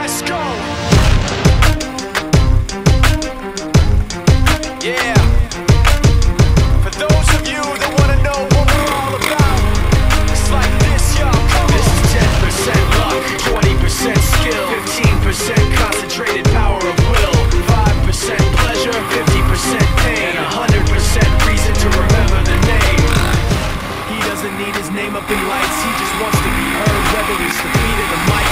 Let's go. Yeah. For those of you that wanna know what we're all about, it's like this, y'all. This is 10% luck, 20% skill, 15% concentrated power of will, 5% pleasure, 50% pain, and 100% reason to remember the name. He doesn't need his name up in lights, he just wants to be heard, whether it's the beat of the mic.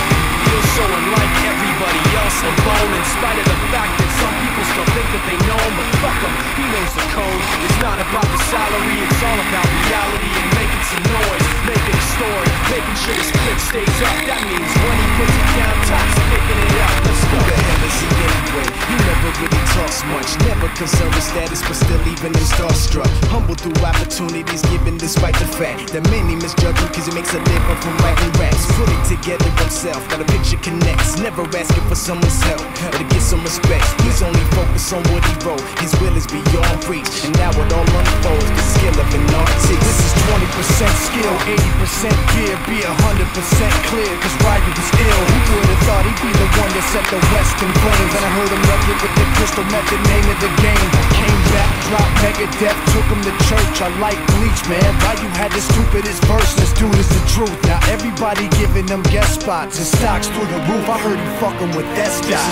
Feels so unlike everybody else alone, in spite of the fact that some people still think that they know him, but fuck him, he knows the code. It's not about the salary, it's all about reality and making some noise, making a story, making sure his clip stays up. That means when he puts it down, Tops picking it up. Let's go. Who the hell is he anyway? He never really talks much, never concerned with status, but still even him starstruck. Humble through opportunities given despite the fact that many misjudge him cause he makes a living from writing raps. Put it together himself, got a picture connects, never asking for someone's help or to get some respect. He's only focused on what he wrote, his will is beyond reach, and now it all unfolds, the skill of an artist. This is 20% skill, 80% gear, be 100% clear, cause Ryder was ill. Who would've thought he'd be the one that set the West in flames? And I heard him wreck it with the crystal method, name of the game. Came back, dropped Megadeth, took him to church. I like Bleach, man, why you had the stupidest verse? This dude is the truth. Now everybody giving them guest spots and stocks through the roof. I heard you fucking with that stock.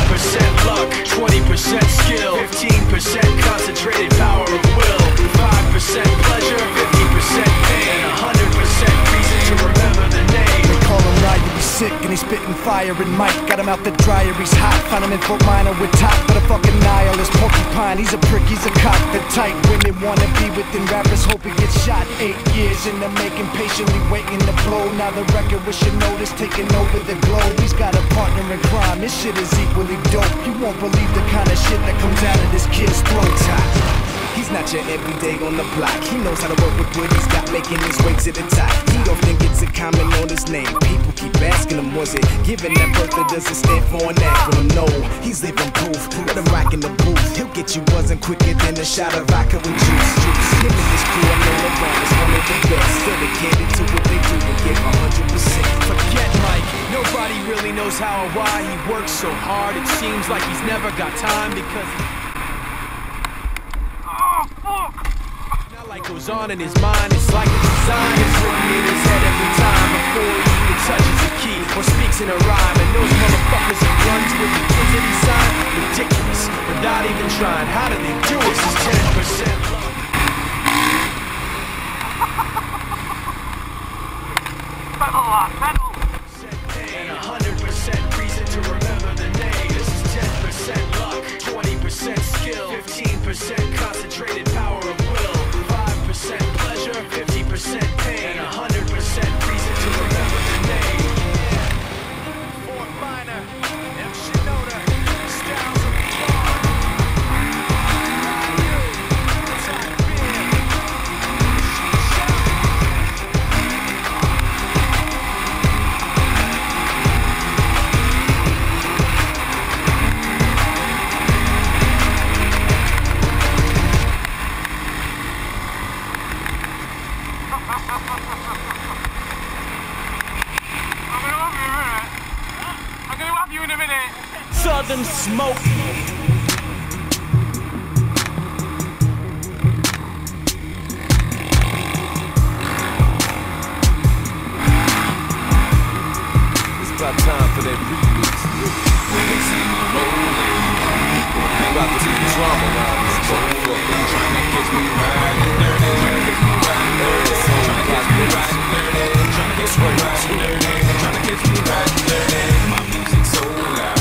This is 10% luck, 20% skill, 15% concentrated power of will, 5% pleasure, 50% pain, and 100% reason to remember the name. They call him Ryder, he's sick and he's spitting fire. And Mike got him out the dryer, he's hot. Found him in Fort Minor with top, but a fucking nihilist porcupine. He's a prick, he's a cock. The type women wanna be within rappers, hope he gets shot. 8 years in the making, patiently waiting to blow. Now the record with your notice taking over the globe. He's got a partner in crime, this shit is equally dope. You won't believe the kind of shit that comes out of this kid's throat. He's not your everyday on the block. He knows how to work with what he's got, making his way to the top. He often gets a comment on his name. People keep asking him, was it given that birth or does it stand for an acronym? No, he's living proof. Let him rock in the booth. He'll get you buzzing quicker than a shot of vodka with juice. Him and his crew, I know around is one of the best. Dedicated to what they do and give 100%. Forget Mike, nobody really knows how or why he works so hard. It seems like he's never got time because light goes on in his mind, it's like a design is written in his head every time before he even touches a key or speaks in a rhyme. And those motherfuckers he runs with the kids that he signed, ridiculous, without even trying. How do they do it? This is 10% luck. And 100% reason to remember the name. This is 10% luck, 20% skill, 15% concentrated power of will, 5% pleasure, 50% pain, and 100% reason to remember the name. Fort Minor, M. Shinoda, Styles of the Bar. Southern Smoke. It's about time for that remix. About to see the drama around this motherfucker. Trying to catch me riding dirty. Trying to catch me riding dirty. Trying to catch me riding dirty. Trying to catch me riding dirty. Trying to catch me riding dirty. My music so loud.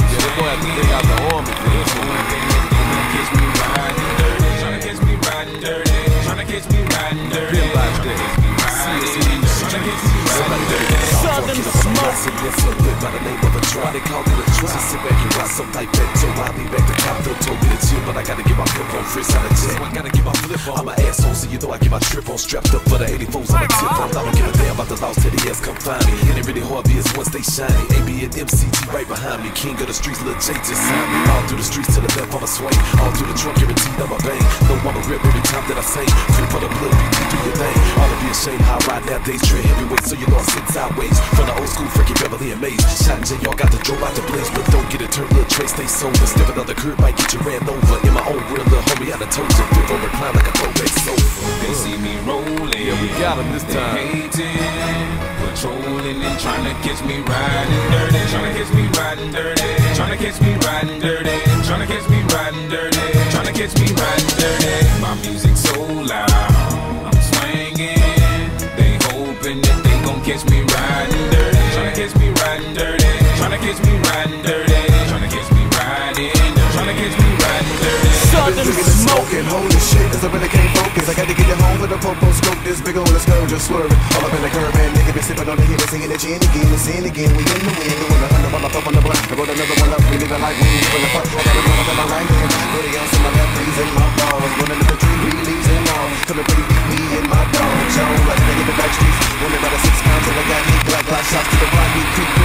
Yeah, they gonna have to bring out the army for this one. Trying to catch me riding dirty. Trying to catch me riding dirty. Trying to catch me riding dirty. Been like that. Southern Smoke. By the name of a try, they call it a try. So sit back and watch some like that. So I'll be back to top. They told me to chill, but I gotta get my flip on. Fritz out of jail. I gotta get my flip on. I'm an asshole, so you know I get my trip on. Strapped up for the 84s, I'm a tip on. I don't give a damn about the lost to the ass, come find me. And it really hard is once they shiny. AB and MCG right behind me. King of the streets, Lil J just signed me. All through the streets to the left, I'ma swing. All through the trunk, guaranteed I'ma bang. No, I'ma rip every time that I sing. Feel for the blood, beat, you do your thing. All to be ashamed how I ride nowadays. Tread heavyweight, so you know I sit sideways. From the old school, Frankie Beverly and Maze. Shot and J, y'all got the dope out the blaze. But don't get it turned, Lil Trey, stay sober. Stepping on the curb might get you ran over. In my own real little homie, I done told you. Flip over, recline like a throwback sofa. They see me rolling, Yeah, we got him this time. hating, patrolling and trying to catch me riding dirty, trying to catch me riding dirty, trying to catch me riding dirty, trying to catch me riding dirty, trying to catch me riding dirty. My music so loud, I'm swinging. They hoping that they gon' catch me riding dirty, trying to catch me riding dirty, trying to catch me riding dirty, trying to catch me riding dirty, trying to catch me riding dirty. Southern Smoking, holy shit, cause I really can't focus. I gotta get it home with a popo scope. This big ol' skirt just swerving. All up in the curb, man, nigga been sipping on the hit and singing the gin again and sin again. We in the wind, doing 100 while I puff on the blunt. I wrote another one up, we live like we when the fuck, I got another in my right hand. 30 ounce in my left, these in my balls. Running up the tree, we leaves and all. Coming pretty deep, me and my dog. Joe, like a nigga in the back streets. Only about a 6 pounds, and I got hit like 5 shots to the right, we creep.